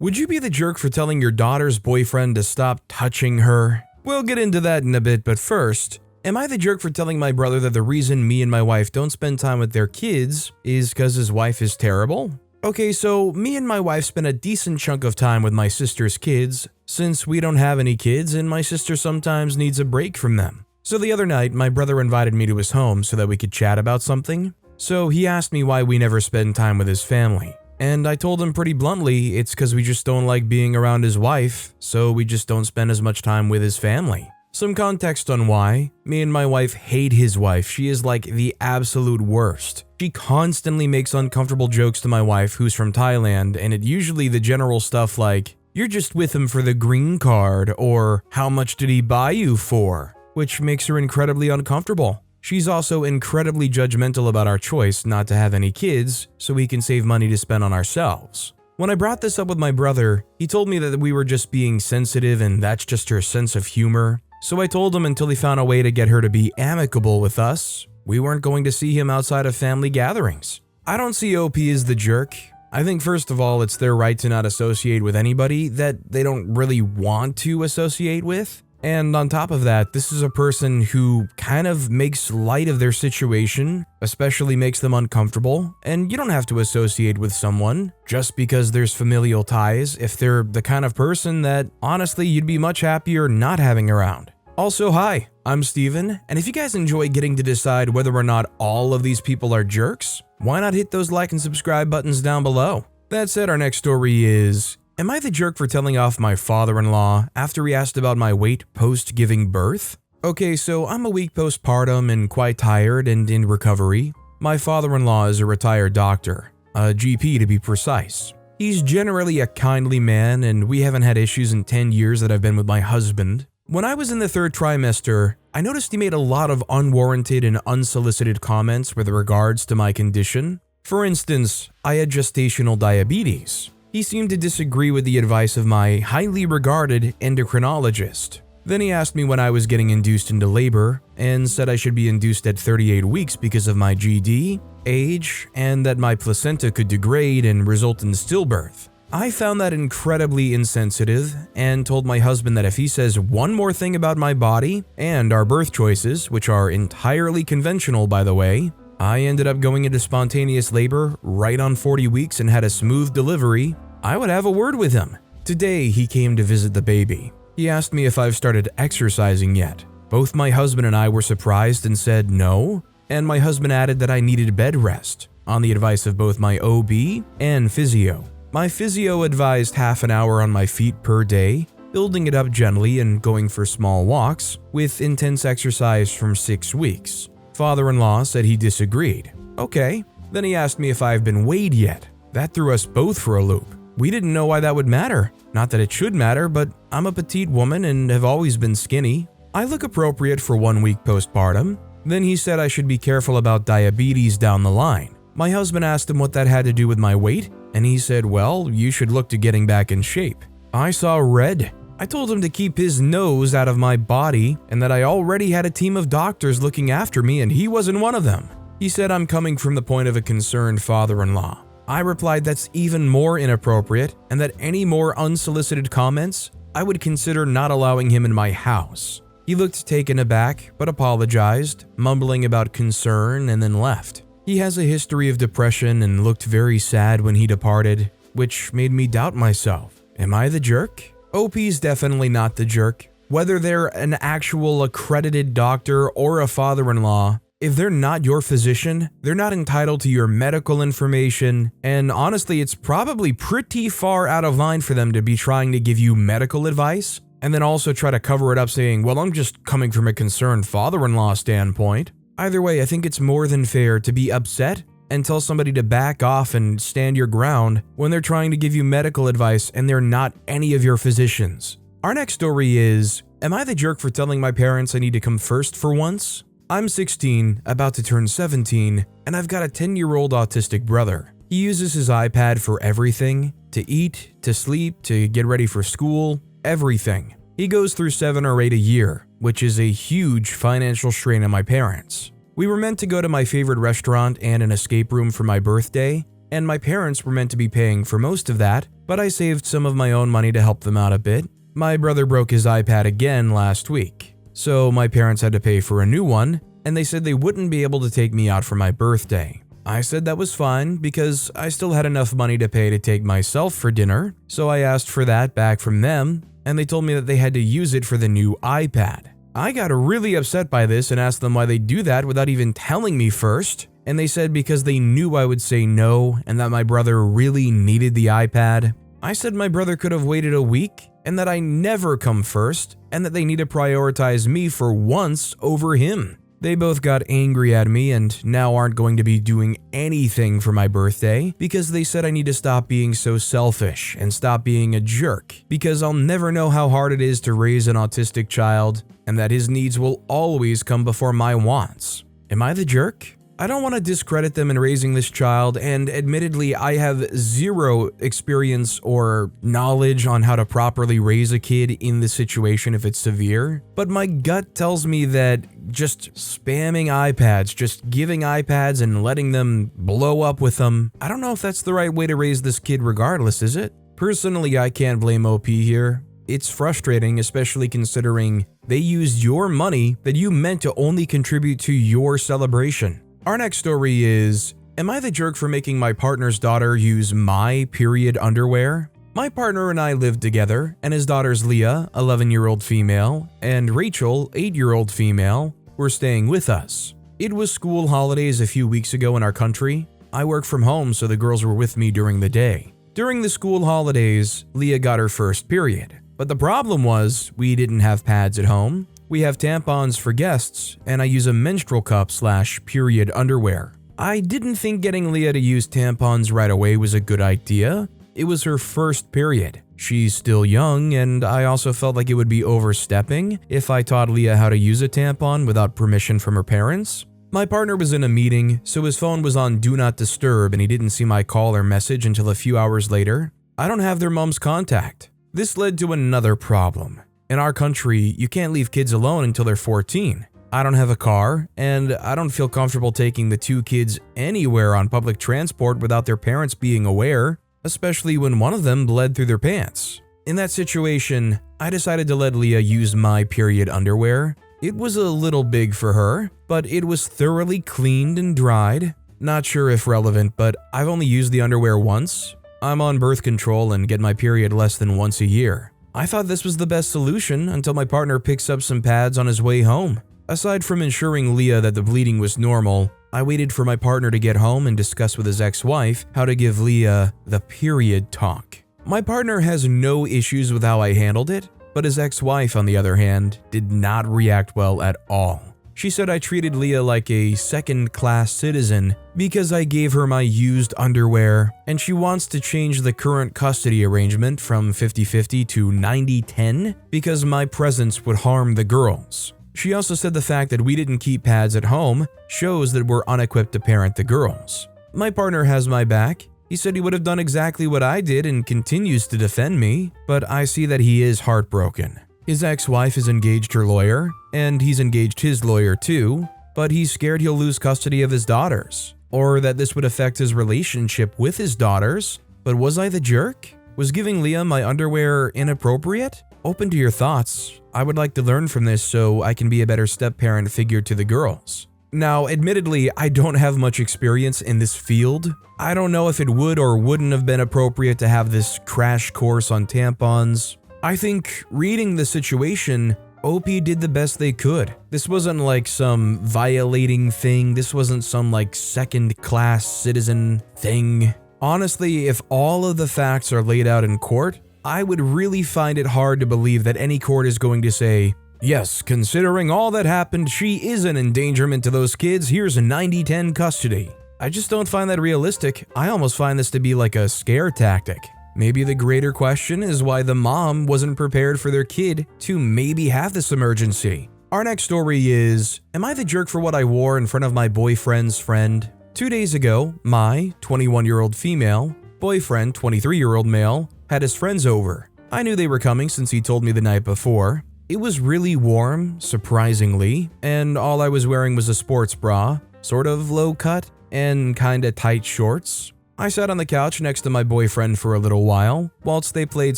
Would you be the jerk for telling your daughter's boyfriend to stop touching her? We'll get into that in a bit, but first, am I the jerk for telling my brother that the reason me and my wife don't spend time with their kids is because his wife is terrible? Okay, so me and my wife spend a decent chunk of time with my sister's kids, since we don't have any kids and my sister sometimes needs a break from them. So the other night, my brother invited me to his home so that we could chat about something. So he asked me why we never spend time with his family. And I told him pretty bluntly it's because we just don't like being around his wife, so we just don't spend as much time with his family. Some context on why. Me and my wife hate his wife. She is like the absolute worst. She constantly makes uncomfortable jokes to my wife, who's from Thailand, and it usually the general stuff like, "You're just with him for the green card," or "How much did he buy you for?" which makes her incredibly uncomfortable. She's also incredibly judgmental about our choice not to have any kids so we can save money to spend on ourselves. When I brought this up with my brother, he told me that we were just being sensitive and that's just her sense of humor. So I told him until he found a way to get her to be amicable with us, we weren't going to see him outside of family gatherings. I don't see OP as the jerk. I think first of all, it's their right to not associate with anybody that they don't really want to associate with. And on top of that, this is a person who kind of makes light of their situation, especially makes them uncomfortable, and you don't have to associate with someone just because there's familial ties if they're the kind of person that honestly you'd be much happier not having around. Also, hi, I'm Steven, and if you guys enjoy getting to decide whether or not all of these people are jerks, why not hit those like and subscribe buttons down below? That said, our next story is, am I the jerk for telling off my father-in-law after he asked about my weight post-giving birth? Okay, so I'm a week postpartum and quite tired and in recovery. My father-in-law is a retired doctor, a GP to be precise. He's generally a kindly man and we haven't had issues in 10 years that I've been with my husband. When I was in the 3rd trimester, I noticed he made a lot of unwarranted and unsolicited comments with regards to my condition. For instance, I had gestational diabetes. He seemed to disagree with the advice of my highly regarded endocrinologist. Then he asked me when I was getting induced into labor and said I should be induced at 38 weeks because of my GD, age, and that my placenta could degrade and result in stillbirth. I found that incredibly insensitive and told my husband that if he says one more thing about my body and our birth choices, which are entirely conventional by the way, I ended up going into spontaneous labor right on 40 weeks and had a smooth delivery, I would have a word with him. Today, he came to visit the baby. He asked me if I've started exercising yet. Both my husband and I were surprised and said no, and my husband added that I needed bed rest, on the advice of both my OB and physio. My physio advised half an hour on my feet per day, building it up gently and going for small walks, with intense exercise from 6 weeks. Father-in-law said he disagreed. Okay. Then he asked me if I've been weighed yet. That threw us both for a loop. We didn't know why that would matter. Not that it should matter, but I'm a petite woman and have always been skinny. I look appropriate for 1 week postpartum. Then he said I should be careful about diabetes down the line. My husband asked him what that had to do with my weight, and he said, well, you should look to getting back in shape. I saw red. I told him to keep his nose out of my body and that I already had a team of doctors looking after me and he wasn't one of them. He said I'm coming from the point of a concerned father-in-law. I replied that's even more inappropriate and that any more unsolicited comments, I would consider not allowing him in my house. He looked taken aback but apologized, mumbling about concern and then left. He has a history of depression and looked very sad when he departed, which made me doubt myself. Am I the jerk? OP's definitely not the jerk. Whether they're an actual accredited doctor or a father-in-law, if they're not your physician, they're not entitled to your medical information, and honestly, it's probably pretty far out of line for them to be trying to give you medical advice, and then also try to cover it up saying, well, I'm just coming from a concerned father-in-law standpoint. Either way, I think it's more than fair to be upset and tell somebody to back off and stand your ground when they're trying to give you medical advice and they're not any of your physicians. Our next story is, am I the jerk for telling my parents I need to come first for once? I'm 16, about to turn 17, and I've got a 10-year-old autistic brother. He uses his iPad for everything, to eat, to sleep, to get ready for school, everything. He goes through 7 or 8 a year, which is a huge financial strain on my parents. We were meant to go to my favorite restaurant and an escape room for my birthday, and my parents were meant to be paying for most of that, but I saved some of my own money to help them out a bit. My brother broke his iPad again last week, so my parents had to pay for a new one, and they said they wouldn't be able to take me out for my birthday. I said that was fine because I still had enough money to pay to take myself for dinner, so I asked for that back from them, and they told me that they had to use it for the new iPad. I got really upset by this and asked them why they do that without even telling me first, and they said because they knew I would say no and that my brother really needed the iPad. I said my brother could have waited a week and that I never come first and that they need to prioritize me for once over him. They both got angry at me and now aren't going to be doing anything for my birthday because they said I need to stop being so selfish and stop being a jerk because I'll never know how hard it is to raise an autistic child and that his needs will always come before my wants. Am I the jerk? I don't want to discredit them in raising this child, and admittedly, I have zero experience or knowledge on how to properly raise a kid in this situation if it's severe, but my gut tells me that just spamming iPads, just giving iPads and letting them blow up with them, I don't know if that's the right way to raise this kid regardless, is it? Personally, I can't blame OP here. It's frustrating, especially considering they used your money that you meant to only contribute to your celebration. Our next story is, am I the jerk for making my partner's daughter use my period underwear? My partner and I lived together, and his daughters Leah, 11-year-old female, and Rachel, 8-year-old female, were staying with us. It was school holidays a few weeks ago in our country. I work from home, so the girls were with me during the day. During the school holidays, Leah got her first period. But the problem was, we didn't have pads at home. We have tampons for guests, and I use a menstrual cup/period underwear. I didn't think getting Leah to use tampons right away was a good idea. It was her first period. She's still young, and I also felt like it would be overstepping if I taught Leah how to use a tampon without permission from her parents. My partner was in a meeting, so his phone was on Do Not Disturb and he didn't see my call or message until a few hours later. I don't have their mom's contact. This led to another problem. In our country, you can't leave kids alone until they're 14. I don't have a car, and I don't feel comfortable taking the two kids anywhere on public transport without their parents being aware, especially when one of them bled through their pants. In that situation, I decided to let Leah use my period underwear. It was a little big for her, but it was thoroughly cleaned and dried. Not sure if relevant, but I've only used the underwear once. I'm on birth control and get my period less than once a year. I thought this was the best solution until my partner picks up some pads on his way home. Aside from ensuring Leah that the bleeding was normal, I waited for my partner to get home and discuss with his ex-wife how to give Leah the period talk. My partner has no issues with how I handled it, but his ex-wife, on the other hand, did not react well at all. She said I treated Leah like a second-class citizen because I gave her my used underwear, and she wants to change the current custody arrangement from 50-50 to 90-10 because my presence would harm the girls. She also said the fact that we didn't keep pads at home shows that we're unequipped to parent the girls. My partner has my back. He said he would have done exactly what I did and continues to defend me, but I see that he is heartbroken. His ex-wife has engaged her lawyer, and he's engaged his lawyer too, but he's scared he'll lose custody of his daughters, or that this would affect his relationship with his daughters. But was I the jerk? Was giving Leah my underwear inappropriate? Open to your thoughts. I would like to learn from this so I can be a better step-parent figure to the girls. Now, admittedly, I don't have much experience in this field. I don't know if it would or wouldn't have been appropriate to have this crash course on tampons. I think reading the situation, OP did the best they could. This wasn't like some violating thing. This wasn't some like second-class citizen thing. Honestly, if all of the facts are laid out in court, I would really find it hard to believe that any court is going to say, yes, considering all that happened, she is an endangerment to those kids, here's a 90-10 custody. I just don't find that realistic. I almost find this to be like a scare tactic. Maybe the greater question is why the mom wasn't prepared for their kid to maybe have this emergency. Our next story is, am I the jerk for what I wore in front of my boyfriend's friend? 2 days ago, my 21-year-old female boyfriend, 23-year-old male, had his friends over. I knew they were coming since he told me the night before. It was really warm, surprisingly, and all I was wearing was a sports bra, sort of low cut, and kinda tight shorts. I sat on the couch next to my boyfriend for a little while, whilst they played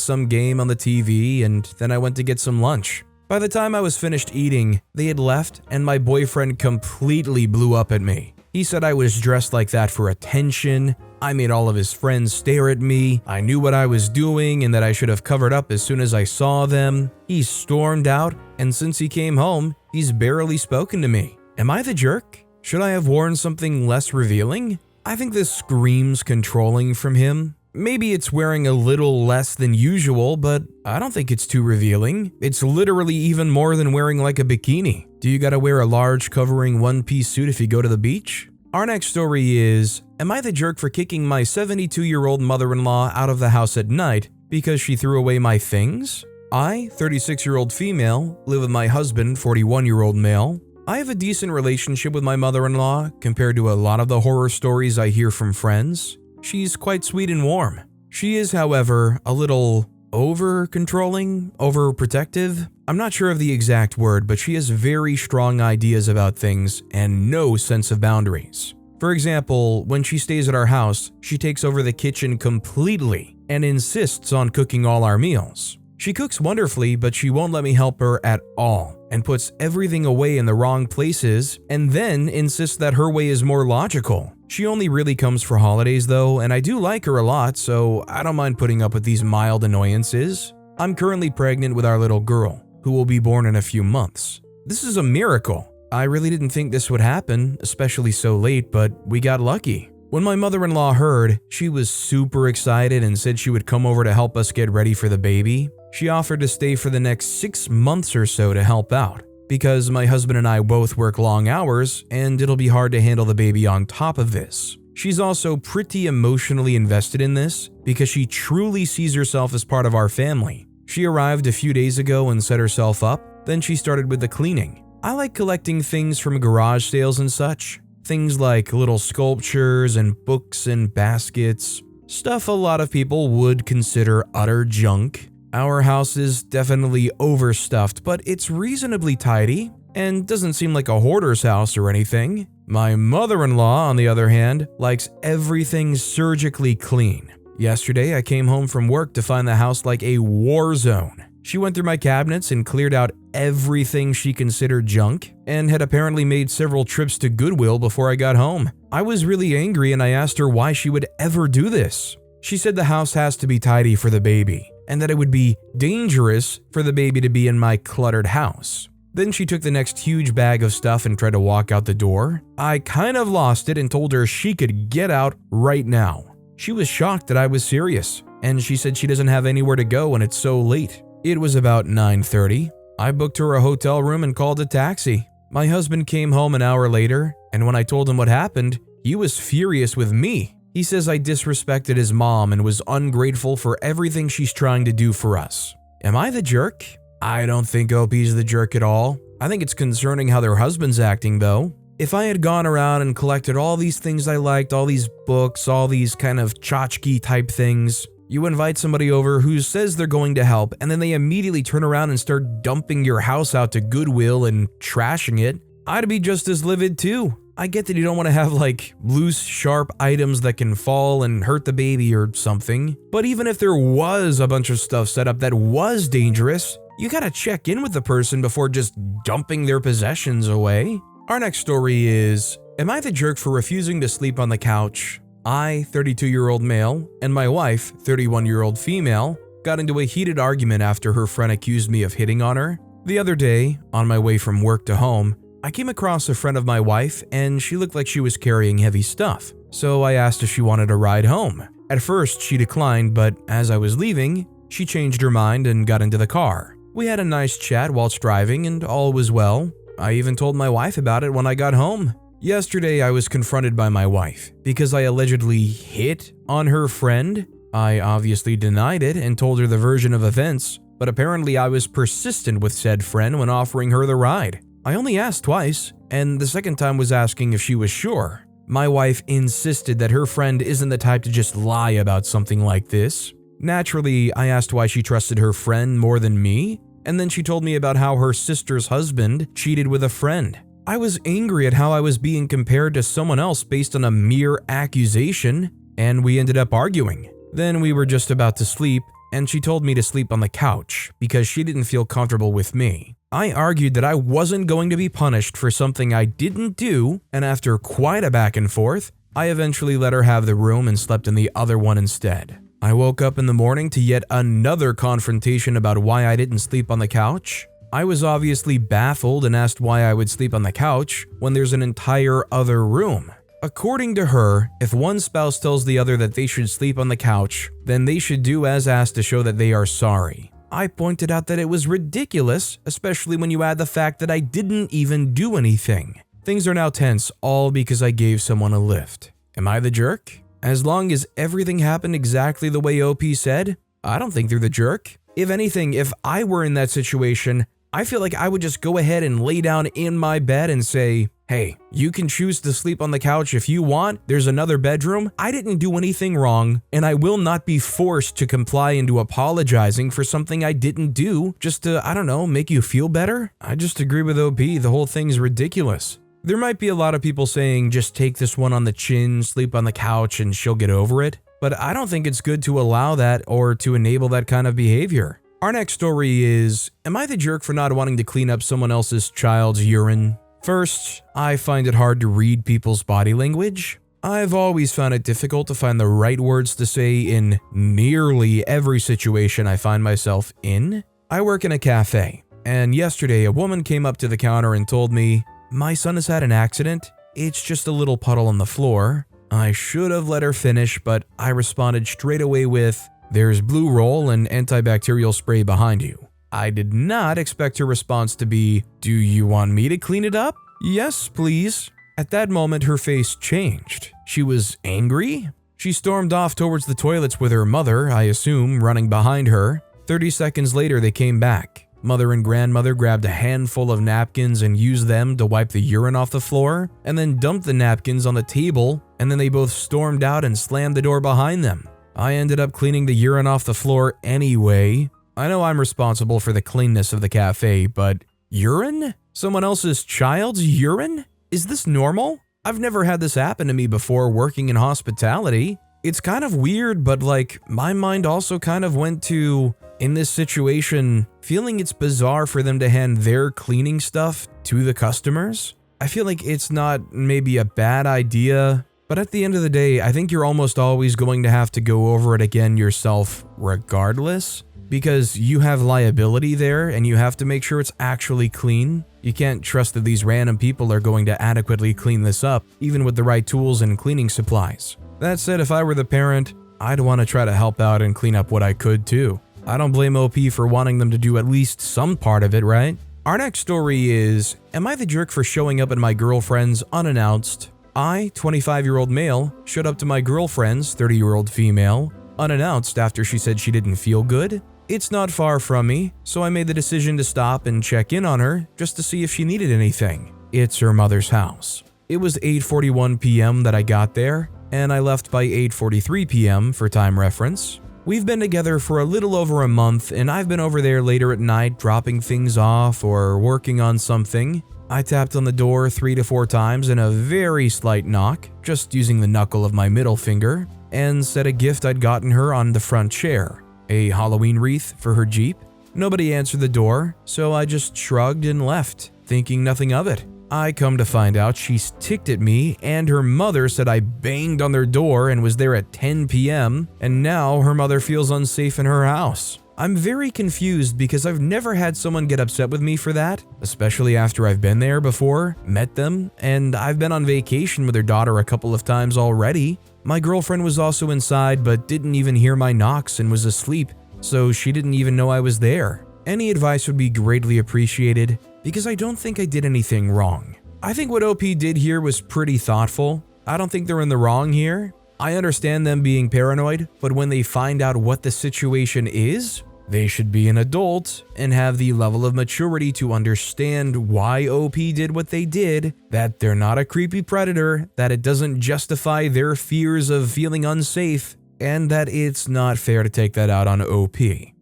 some game on the TV, and then I went to get some lunch. By the time I was finished eating, they had left and my boyfriend completely blew up at me. He said I was dressed like that for attention, I made all of his friends stare at me, I knew what I was doing and that I should have covered up as soon as I saw them. He stormed out, and since he came home, he's barely spoken to me. Am I the jerk? Should I have worn something less revealing? I think this screams controlling from him. Maybe it's wearing a little less than usual, but I don't think it's too revealing. It's literally even more than wearing like a bikini. Do you gotta wear a large covering one-piece suit if you go to the beach? Our next story is, am I the jerk for kicking my 72-year-old mother-in-law out of the house at night because she threw away my things? I, 36-year-old female, live with my husband, 41-year-old male. I have a decent relationship with my mother-in-law compared to a lot of the horror stories I hear from friends. She's quite sweet and warm. She is, however, a little over-controlling, overprotective. I'm not sure of the exact word, but she has very strong ideas about things and no sense of boundaries. For example, when she stays at our house, she takes over the kitchen completely and insists on cooking all our meals. She cooks wonderfully, but she won't let me help her at all and puts everything away in the wrong places and then insists that her way is more logical. She only really comes for holidays though, and I do like her a lot, so I don't mind putting up with these mild annoyances. I'm currently pregnant with our little girl, who will be born in a few months. This is a miracle. I really didn't think this would happen, especially so late, but we got lucky. When my mother-in-law heard, she was super excited and said she would come over to help us get ready for the baby. She offered to stay for the next 6 months or so to help out, because my husband and I both work long hours and it'll be hard to handle the baby on top of this. She's also pretty emotionally invested in this because she truly sees herself as part of our family. She arrived a few days ago and set herself up, then she started with the cleaning. I like collecting things from garage sales and such. Things like little sculptures and books and baskets. Stuff a lot of people would consider utter junk. Our house is definitely overstuffed, but it's reasonably tidy and doesn't seem like a hoarder's house or anything. My mother-in-law, on the other hand, likes everything surgically clean. Yesterday, I came home from work to find the house like a war zone. She went through my cabinets and cleared out everything she considered junk and had apparently made several trips to Goodwill before I got home. I was really angry and I asked her why she would ever do this. She said the house has to be tidy for the baby and that it would be dangerous for the baby to be in my cluttered house. Then she took the next huge bag of stuff and tried to walk out the door. I kind of lost it and told her she could get out right now. She was shocked that I was serious, and she said she doesn't have anywhere to go and it's so late. It was about 9:30. I booked her a hotel room and called a taxi. My husband came home an hour later, and when I told him what happened, he was furious with me. He says I disrespected his mom and was ungrateful for everything she's trying to do for us. Am I the jerk? I don't think OP's the jerk at all. I think it's concerning how their husband's acting though. If I had gone around and collected all these things I liked, all these books, all these kind of tchotchke type things, you invite somebody over who says they're going to help and then they immediately turn around and start dumping your house out to Goodwill and trashing it, I'd be just as livid too. I get that you don't want to have like loose, sharp items that can fall and hurt the baby or something, but even if there was a bunch of stuff set up that was dangerous, you gotta check in with the person before just dumping their possessions away. Our next story is, am I the jerk for refusing to sleep on the couch? I, 32-year-old male, and my wife, 31-year-old female, got into a heated argument after her friend accused me of hitting on her. The other day, on my way from work to home, I came across a friend of my wife and she looked like she was carrying heavy stuff. So I asked if she wanted a ride home. At first, she declined, but as I was leaving, she changed her mind and got into the car. We had a nice chat whilst driving and all was well. I even told my wife about it when I got home. Yesterday, I was confronted by my wife because I allegedly hit on her friend. I obviously denied it and told her the version of events, but apparently I was persistent with said friend when offering her the ride. I only asked twice, and the second time was asking if she was sure. My wife insisted that her friend isn't the type to just lie about something like this. Naturally, I asked why she trusted her friend more than me, and then she told me about how her sister's husband cheated with a friend. I was angry at how I was being compared to someone else based on a mere accusation. and we ended up arguing. Then we were just about to sleep, and she told me to sleep on the couch because she didn't feel comfortable with me. I argued that I wasn't going to be punished for something I didn't do, and after quite a back and forth, I eventually let her have the room and slept in the other one instead. I woke up in the morning to yet another confrontation about why I didn't sleep on the couch. I was obviously baffled and asked why I would sleep on the couch when there's an entire other room. According to her, if one spouse tells the other that they should sleep on the couch, then they should do as asked to show that they are sorry. I pointed out that it was ridiculous, especially when you add the fact that I didn't even do anything. Things are now tense, all because I gave someone a lift. Am I the jerk? As long as everything happened exactly the way OP said, I don't think they're the jerk. If anything, if I were in that situation, I feel like I would just go ahead and lay down in my bed and say, hey, you can choose to sleep on the couch if you want. There's another bedroom. I didn't do anything wrong, and I will not be forced to comply into apologizing for something I didn't do just to, I don't know, make you feel better. I just agree with OP. The whole thing's ridiculous. There might be a lot of people saying just take this one on the chin, sleep on the couch, and she'll get over it. But I don't think it's good to allow that or to enable that kind of behavior. Our next story is, am I the jerk for not wanting to clean up someone else's child's urine? First, I find it hard to read people's body language. I've always found it difficult to find the right words to say in nearly every situation I find myself in. I work in a cafe, and yesterday a woman came up to the counter and told me, my son has had an accident. It's just a little puddle on the floor. I should have let her finish, but I responded straight away with, there's blue roll and antibacterial spray behind you. I did not expect her response to be, do you want me to clean it up? Yes, please. At that moment, her face changed. She was angry. She stormed off towards the toilets with her mother, I assume, running behind her. 30 seconds later, they came back. Mother and grandmother grabbed a handful of napkins and used them to wipe the urine off the floor, and then dumped the napkins on the table, and then they both stormed out and slammed the door behind them. I ended up cleaning the urine off the floor anyway. I know I'm responsible for the cleanness of the cafe, but urine? Someone else's child's urine? Is this normal? I've never had this happen to me before working in hospitality. It's kind of weird, but like, my mind also kind of went to, in this situation, feeling it's bizarre for them to hand their cleaning stuff to the customers. I feel like it's not maybe a bad idea, but at the end of the day, I think you're almost always going to have to go over it again yourself regardless, because you have liability there and you have to make sure it's actually clean. You can't trust that these random people are going to adequately clean this up, even with the right tools and cleaning supplies. That said, if I were the parent, I'd want to try to help out and clean up what I could too. I don't blame OP for wanting them to do at least some part of it, right? Our next story is, am I the jerk for showing up at my girlfriend's unannounced? I, 25-year-old male, showed up to my girlfriend's, 30-year-old female, unannounced after she said she didn't feel good. It's not far from me, so I made the decision to stop and check in on her just to see if she needed anything. It's her mother's house. It was 8:41 p.m. that I got there, and I left by 8:43 p.m. for time reference. We've been together for a little over a month, and I've been over there later at night dropping things off or working on something. I tapped on the door 3 to 4 times in a very slight knock, just using the knuckle of my middle finger, and said a gift I'd gotten her on the front chair, a Halloween wreath for her Jeep. Nobody answered the door, so I just shrugged and left, thinking nothing of it. I come to find out she's ticked at me, and her mother said I banged on their door and was there at 10 p.m., and now her mother feels unsafe in her house. I'm very confused because I've never had someone get upset with me for that, especially after I've been there before, met them, and I've been on vacation with their daughter a couple of times already. My girlfriend was also inside but didn't even hear my knocks and was asleep, so she didn't even know I was there. Any advice would be greatly appreciated because I don't think I did anything wrong. I think what OP did here was pretty thoughtful. I don't think they're in the wrong here. I understand them being paranoid, but when they find out what the situation is, they should be an adult and have the level of maturity to understand why OP did what they did, that they're not a creepy predator, that it doesn't justify their fears of feeling unsafe, and that it's not fair to take that out on OP,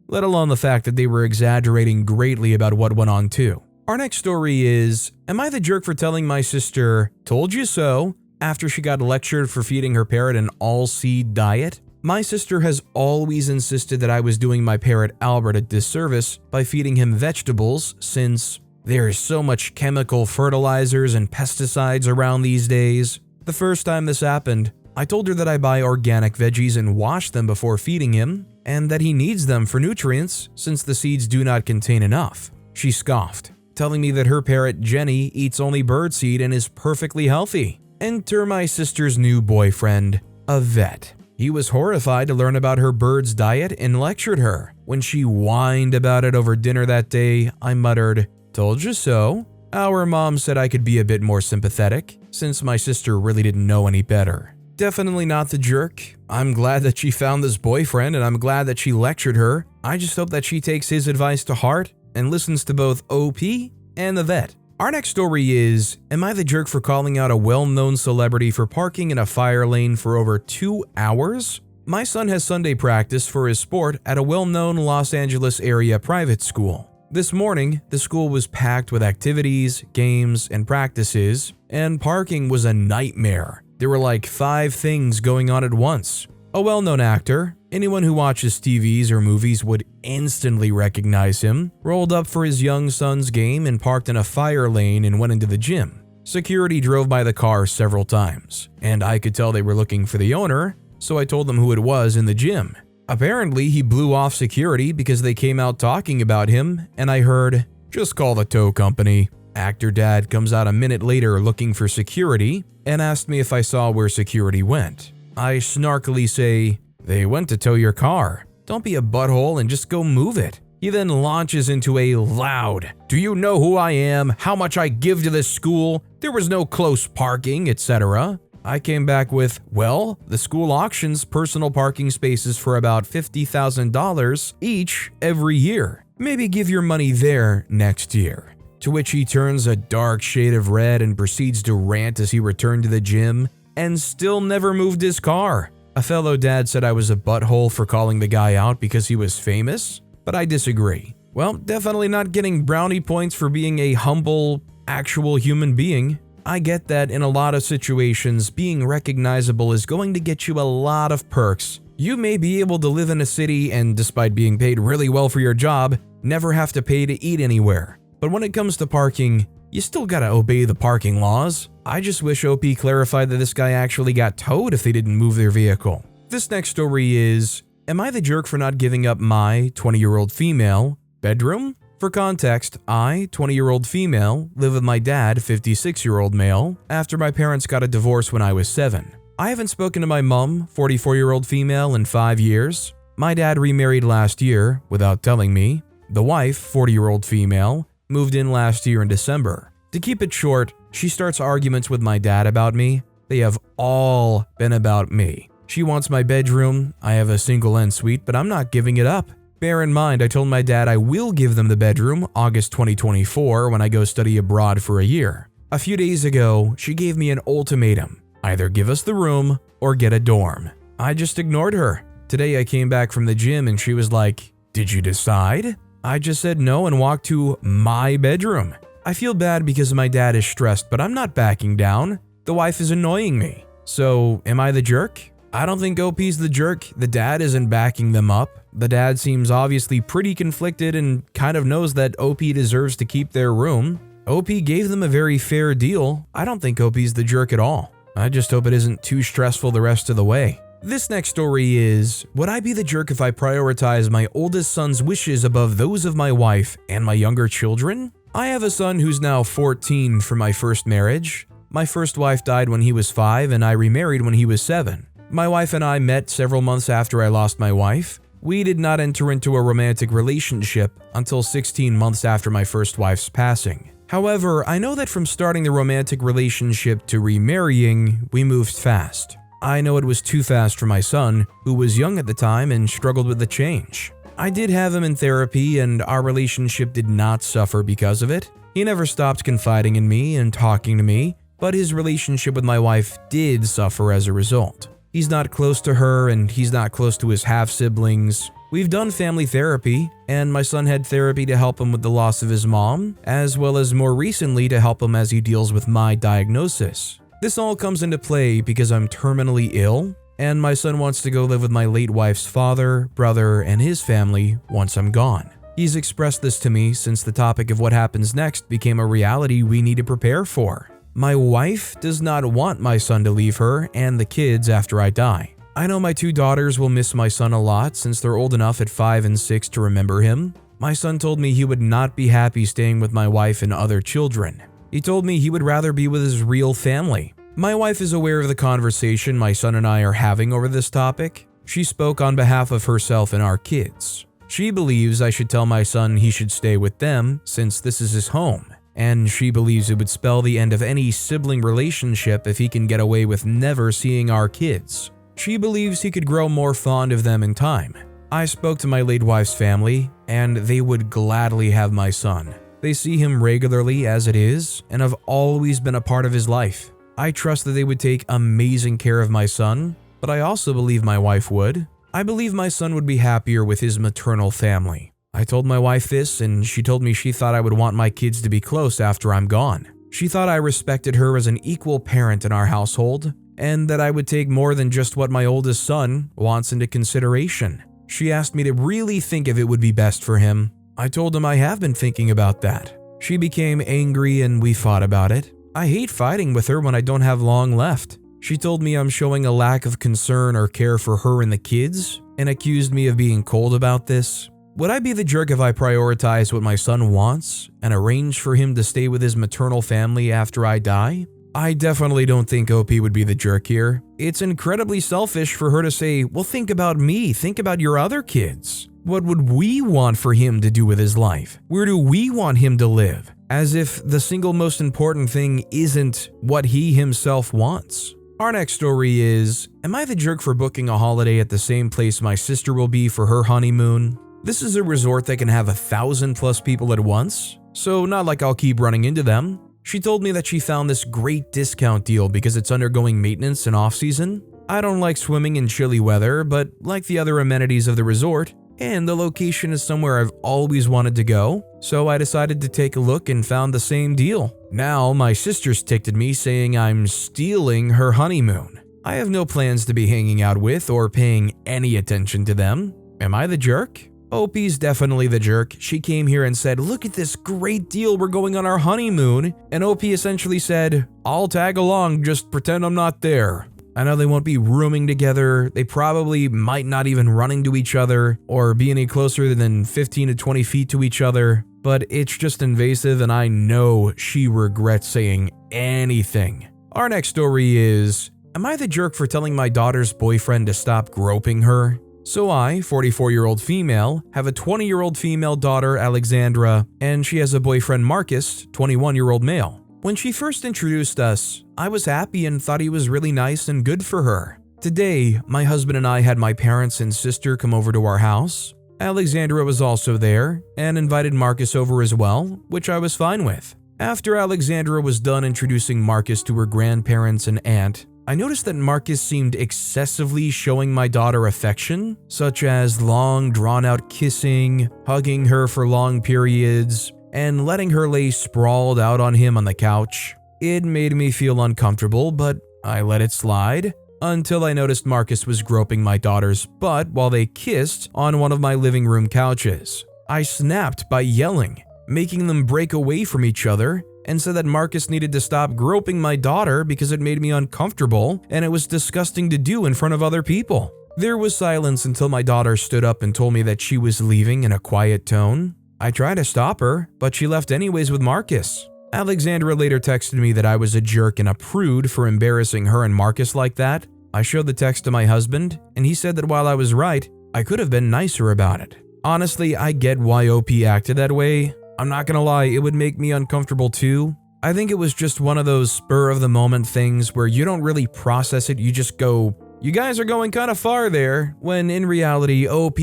let alone the fact that they were exaggerating greatly about what went on too. Our next story is, am I the jerk for telling my sister, told you so, after she got lectured for feeding her parrot an all-seed diet. My sister has always insisted that I was doing my parrot Albert a disservice by feeding him vegetables since there's so much chemical fertilizers and pesticides around these days. The first time this happened, I told her that I buy organic veggies and wash them before feeding him, and that he needs them for nutrients since the seeds do not contain enough. She scoffed, telling me that her parrot Jenny eats only birdseed and is perfectly healthy. Enter my sister's new boyfriend, a vet. He was horrified to learn about her bird's diet and lectured her. When she whined about it over dinner that day, I muttered, "Told you so." Our mom said I could be a bit more sympathetic, since my sister really didn't know any better. Definitely not the jerk. I'm glad that she found this boyfriend, and I'm glad that she lectured her. I just hope that she takes his advice to heart and listens to both OP and the vet. Our next story is, am I the jerk for calling out a well-known celebrity for parking in a fire lane for over 2 hours? My son has Sunday practice for his sport at a well-known Los Angeles area private school. This morning, the school was packed with activities, games, and practices, and parking was a nightmare. There were like 5 things going on at once. A well-known actor, anyone who watches TVs or movies would instantly recognize him, rolled up for his young son's game and parked in a fire lane and went into the gym. Security drove by the car several times, and I could tell they were looking for the owner, so I told them who it was in the gym. Apparently, he blew off security because they came out talking about him, and I heard, "Just call the tow company." Actor dad comes out a minute later looking for security and asked me if I saw where security went. I snarkily say, "They went to tow your car. Don't be a butthole and just go move it." He then launches into a loud, "Do you know who I am? How much I give to this school? There was no close parking, etc." I came back with, "Well, the school auctions personal parking spaces for about $50,000 each every year. Maybe give your money there next year." To which he turns a dark shade of red and proceeds to rant as he returned to the gym and still never moved his car. A fellow dad said I was a butthole for calling the guy out because he was famous, but I disagree. Well, definitely not getting brownie points for being a humble, actual human being. I get that in a lot of situations, being recognizable is going to get you a lot of perks. You may be able to live in a city and, despite being paid really well for your job, never have to pay to eat anywhere. But when it comes to parking, you still gotta obey the parking laws. I just wish OP clarified that this guy actually got towed if they didn't move their vehicle. This next story is, am I the jerk for not giving up my 20-year-old female bedroom? For context, I, 20-year-old female, live with my dad, 56-year-old male, after my parents got a divorce when I was 7. I haven't spoken to my mom, 44-year-old female, in 5 years. My dad remarried last year, without telling me. The wife, 40-year-old female, moved in last year in December. To keep it short, she starts arguments with my dad about me. They have all been about me. She wants my bedroom. I have a single ensuite, but I'm not giving it up. Bear in mind, I told my dad I will give them the bedroom August 2024 when I go study abroad for a year. A few days ago, she gave me an ultimatum. Either give us the room or get a dorm. I just ignored her. Today I came back from the gym and she was like, "Did you decide?" I just said no and walked to my bedroom. I feel bad because my dad is stressed, but I'm not backing down. The wife is annoying me. So, am I the jerk? I don't think OP's the jerk. The dad isn't backing them up. The dad seems obviously pretty conflicted and kind of knows that OP deserves to keep their room. OP gave them a very fair deal. I don't think OP's the jerk at all. I just hope it isn't too stressful the rest of the way. This next story is, would I be the jerk if I prioritize my oldest son's wishes above those of my wife and my younger children? I have a son who's now 14 from my first marriage. My first wife died when he was 5 and I remarried when he was 7. My wife and I met several months after I lost my wife. We did not enter into a romantic relationship until 16 months after my first wife's passing. However, I know that from starting the romantic relationship to remarrying, we moved fast. I know it was too fast for my son, who was young at the time and struggled with the change. I did have him in therapy and our relationship did not suffer because of it. He never stopped confiding in me and talking to me, but his relationship with my wife did suffer as a result. He's not close to her and he's not close to his half-siblings. We've done family therapy, and my son had therapy to help him with the loss of his mom, as well as more recently to help him as he deals with my diagnosis. This all comes into play because I'm terminally ill, and my son wants to go live with my late wife's father, brother, and his family once I'm gone. He's expressed this to me since the topic of what happens next became a reality we need to prepare for. My wife does not want my son to leave her and the kids after I die. I know my 2 daughters will miss my son a lot since they're old enough at 5 and 6 to remember him. My son told me he would not be happy staying with my wife and other children. He told me he would rather be with his real family. My wife is aware of the conversation my son and I are having over this topic. She spoke on behalf of herself and our kids. She believes I should tell my son he should stay with them since this is his home, and she believes it would spell the end of any sibling relationship if he can get away with never seeing our kids. She believes he could grow more fond of them in time. I spoke to my late wife's family, and they would gladly have my son. They see him regularly as it is, and have always been a part of his life. I trust that they would take amazing care of my son, but I also believe my wife would. I believe my son would be happier with his maternal family. I told my wife this, and she told me she thought I would want my kids to be close after I'm gone. She thought I respected her as an equal parent in our household, and that I would take more than just what my oldest son wants into consideration. She asked me to really think if it would be best for him. I told him I have been thinking about that. She became angry and we fought about it. I hate fighting with her when I don't have long left. She told me I'm showing a lack of concern or care for her and the kids, and accused me of being cold about this. Would I be the jerk if I prioritized what my son wants and arranged for him to stay with his maternal family after I die? I definitely don't think OP would be the jerk here. It's incredibly selfish for her to say, well, think about me, think about your other kids. What would we want for him to do with his life? Where do we want him to live? As if the single most important thing isn't what he himself wants. Our next story is, am I the jerk for booking a holiday at the same place my sister will be for her honeymoon? This is a resort that can have 1,000+ people at once, so not like I'll keep running into them. She told me that she found this great discount deal because it's undergoing maintenance and off-season. I don't like swimming in chilly weather, but like the other amenities of the resort, and the location is somewhere I've always wanted to go, so I decided to take a look and found the same deal. Now my sister's ticked at me saying I'm stealing her honeymoon. I have no plans to be hanging out with or paying any attention to them. Am I the jerk? OP's definitely the jerk. She came here and said, look at this great deal, we're going on our honeymoon. And OP essentially said, I'll tag along, just pretend I'm not there. I know they won't be rooming together, they probably might not even run into each other or be any closer than 15 to 20 feet to each other, but it's just invasive and I know she regrets saying anything. Our next story is, am I the jerk for telling my daughter's boyfriend to stop groping her? So I, 44-year-old female, have a 20-year-old female daughter, Alexandra, and she has a boyfriend, Marcus, 21-year-old male. When she first introduced us, I was happy and thought he was really nice and good for her. Today, my husband and I had my parents and sister come over to our house. Alexandra was also there and invited Marcus over as well, which I was fine with. After Alexandra was done introducing Marcus to her grandparents and aunt, I noticed that Marcus seemed excessively showing my daughter affection, such as long drawn-out kissing, hugging her for long periods, and letting her lay sprawled out on him on the couch. It made me feel uncomfortable, but I let it slide, until I noticed Marcus was groping my daughter's butt while they kissed on one of my living room couches. I snapped by yelling, making them break away from each other, and said that Marcus needed to stop groping my daughter because it made me uncomfortable and it was disgusting to do in front of other people. There was silence until my daughter stood up and told me that she was leaving in a quiet tone. I tried to stop her, but she left anyways with Marcus. Alexandra later texted me that I was a jerk and a prude for embarrassing her and Marcus like that. I showed the text to my husband, and he said that while I was right, I could have been nicer about it. Honestly, I get why OP acted that way. I'm not gonna lie, it would make me uncomfortable too. I think it was just one of those spur-of-the-moment things where you don't really process it, you just go, you guys are going kind of far there, when in reality, OP,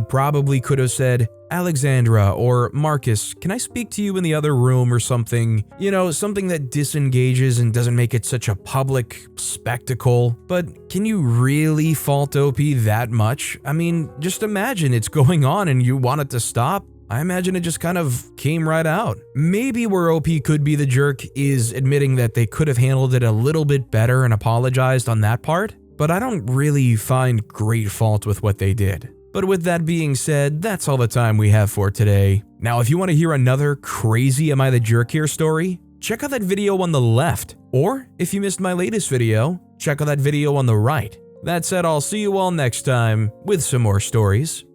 probably could have said, Alexandra or Marcus, can I speak to you in the other room or something? You know, something that disengages and doesn't make it such a public spectacle. But can you really fault OP that much? I mean, just imagine it's going on and you want it to stop. I imagine it just kind of came right out. Maybe where OP could be the jerk is admitting that they could have handled it a little bit better and apologized on that part, but I don't really find great fault with what they did. But with that being said, that's all the time we have for today. Now, if you want to hear another crazy Am I the Jerk Here story, check out that video on the left. Or, if you missed my latest video, check out that video on the right. That said, I'll see you all next time with some more stories.